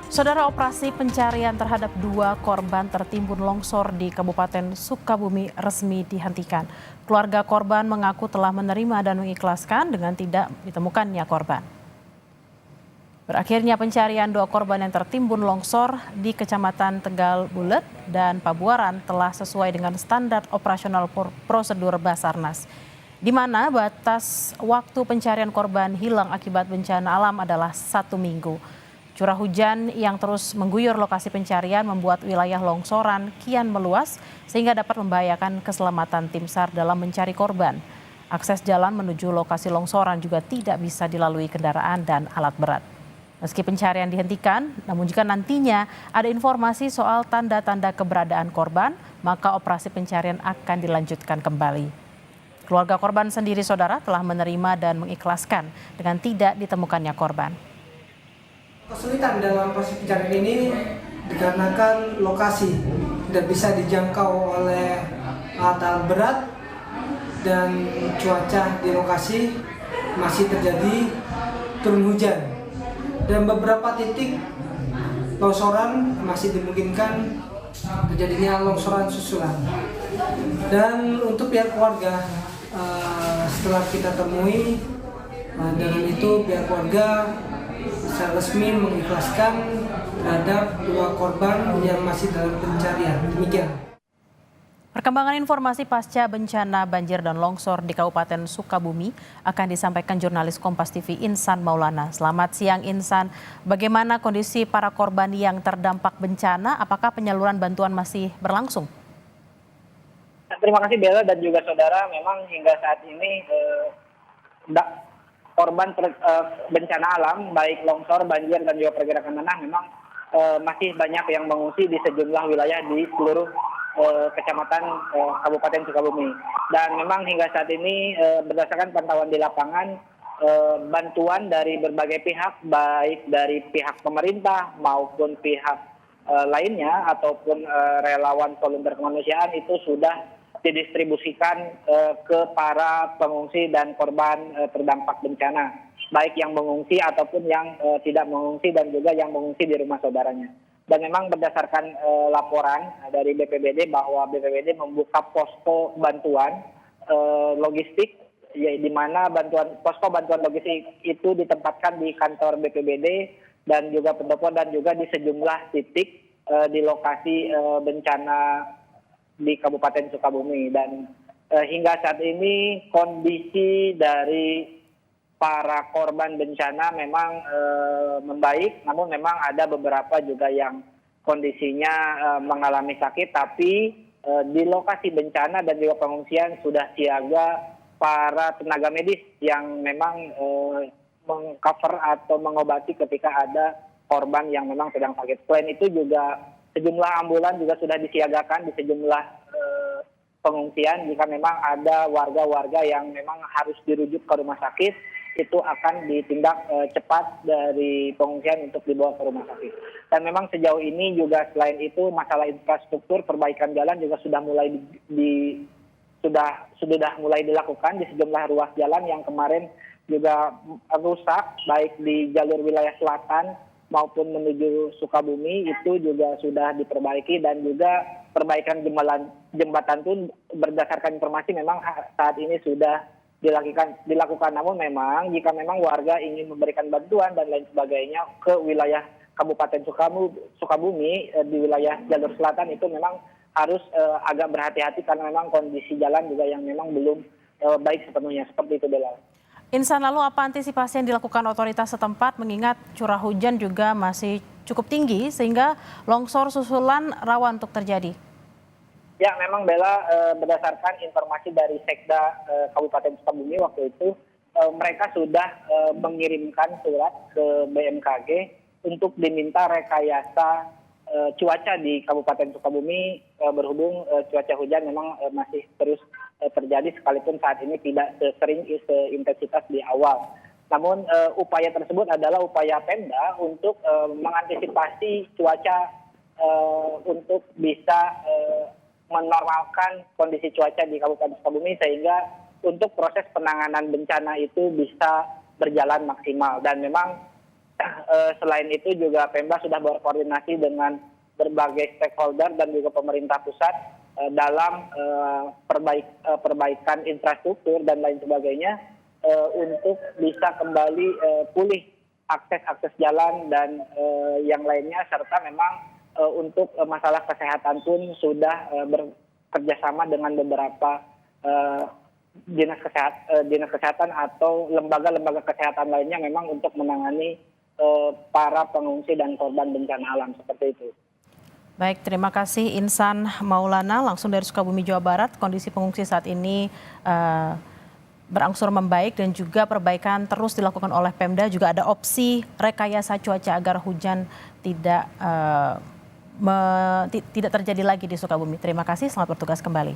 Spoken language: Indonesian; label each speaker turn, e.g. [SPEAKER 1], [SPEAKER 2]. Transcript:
[SPEAKER 1] Saudara, operasi pencarian terhadap 2 korban tertimbun longsor di Kabupaten Sukabumi resmi dihentikan. Keluarga korban mengaku telah menerima dan mengikhlaskan dengan tidak ditemukannya korban. Berakhirnya pencarian 2 korban yang tertimbun longsor di Kecamatan Tegal Bulet dan Pabuaran telah sesuai dengan standar operasional prosedur Basarnas, di mana batas waktu pencarian korban hilang akibat bencana alam adalah 1 minggu. Curah hujan yang terus mengguyur lokasi pencarian membuat wilayah longsoran kian meluas sehingga dapat membahayakan keselamatan tim SAR dalam mencari korban. Akses jalan menuju lokasi longsoran juga tidak bisa dilalui kendaraan dan alat berat. Meski pencarian dihentikan, namun jika nantinya ada informasi soal tanda-tanda keberadaan korban, maka operasi pencarian akan dilanjutkan kembali. Keluarga korban sendiri, saudara, telah menerima dan mengikhlaskan dengan tidak ditemukannya korban.
[SPEAKER 2] Kesulitan dalam proses pencarian ini dikarenakan lokasi tidak bisa dijangkau oleh alat berat dan cuaca di lokasi masih terjadi turun hujan dan beberapa titik longsoran masih dimungkinkan terjadinya longsoran susulan. Dan untuk pihak keluarga setelah kita temui dengan itu pihak keluarga secara resmi mengikhlaskan terhadap 2 korban yang masih dalam pencarian. Demikian.
[SPEAKER 1] Perkembangan informasi pasca bencana banjir dan longsor di Kabupaten Sukabumi akan disampaikan jurnalis Kompas TV Insan Maulana. Selamat siang Insan, bagaimana kondisi para korban yang terdampak bencana? Apakah penyaluran bantuan masih berlangsung?
[SPEAKER 3] Terima kasih Bella dan juga saudara, memang hingga saat ini korban bencana alam baik longsor, banjir dan juga pergerakan tanah memang masih banyak yang mengungsi di sejumlah wilayah di seluruh kecamatan Kabupaten Sukabumi. Dan memang hingga saat ini berdasarkan pantauan di lapangan, bantuan dari berbagai pihak baik dari pihak pemerintah maupun pihak lainnya ataupun relawan volunteer kemanusiaan itu sudah didistribusikan ke para pengungsi dan korban terdampak bencana, baik yang mengungsi ataupun yang tidak mengungsi dan juga yang mengungsi di rumah saudaranya. Dan memang berdasarkan laporan dari BPBD bahwa BPBD membuka posko bantuan logistik, di mana posko bantuan logistik itu ditempatkan di kantor BPBD dan juga pendopo dan juga di sejumlah titik di lokasi bencana di Kabupaten Sukabumi. Dan hingga saat ini kondisi dari para korban bencana memang membaik, namun memang ada beberapa juga yang kondisinya mengalami sakit, tapi di lokasi bencana dan juga pengungsian sudah siaga para tenaga medis yang memang mengcover atau mengobati ketika ada korban yang memang sedang sakit. Selain itu juga sejumlah ambulan juga sudah disiagakan di sejumlah pengungsian. Jika memang ada warga-warga yang memang harus dirujuk ke rumah sakit, itu akan ditindak cepat dari pengungsian untuk dibawa ke rumah sakit. Dan memang sejauh ini juga selain itu masalah infrastruktur, perbaikan jalan juga sudah mulai dilakukan di sejumlah ruas jalan yang kemarin juga rusak baik di jalur wilayah selatan maupun menuju Sukabumi itu juga sudah diperbaiki. Dan juga perbaikan jembatan pun berdasarkan informasi memang saat ini sudah dilakukan. Namun memang jika memang warga ingin memberikan bantuan dan lain sebagainya ke wilayah Kabupaten Sukabumi di wilayah jalur selatan itu memang harus agak berhati-hati karena memang kondisi jalan juga yang memang belum baik sepenuhnya. Seperti itu, Bella.
[SPEAKER 1] Insan, lalu apa antisipasi yang dilakukan otoritas setempat mengingat curah hujan juga masih cukup tinggi sehingga longsor susulan rawan untuk terjadi?
[SPEAKER 3] Ya, memang Bella, berdasarkan informasi dari Sekda Kabupaten Sukabumi waktu itu, mereka sudah mengirimkan surat ke BMKG untuk diminta rekayasa cuaca di Kabupaten Sukabumi berhubung cuaca hujan memang masih terus terjadi sekalipun saat ini tidak sesering seintensitas di awal. Namun upaya tersebut adalah upaya Pemda untuk mengantisipasi cuaca untuk bisa menormalkan kondisi cuaca di Kabupaten Sukabumi sehingga untuk proses penanganan bencana itu bisa berjalan maksimal. Dan memang Selain itu juga Pemda sudah berkoordinasi dengan berbagai stakeholder dan juga pemerintah pusat dalam perbaikan infrastruktur dan lain sebagainya untuk bisa kembali pulih akses jalan dan yang lainnya, serta memang untuk masalah kesehatan pun sudah bekerjasama dengan beberapa dinas kesehatan atau lembaga-lembaga kesehatan lainnya memang untuk menangani para pengungsi dan korban bencana alam seperti itu.
[SPEAKER 1] Baik, terima kasih Insan Maulana langsung dari Sukabumi, Jawa Barat. Kondisi pengungsi saat ini berangsur membaik dan juga perbaikan terus dilakukan oleh Pemda. Juga ada opsi rekayasa cuaca agar hujan tidak terjadi lagi di Sukabumi. Terima kasih, selamat bertugas kembali.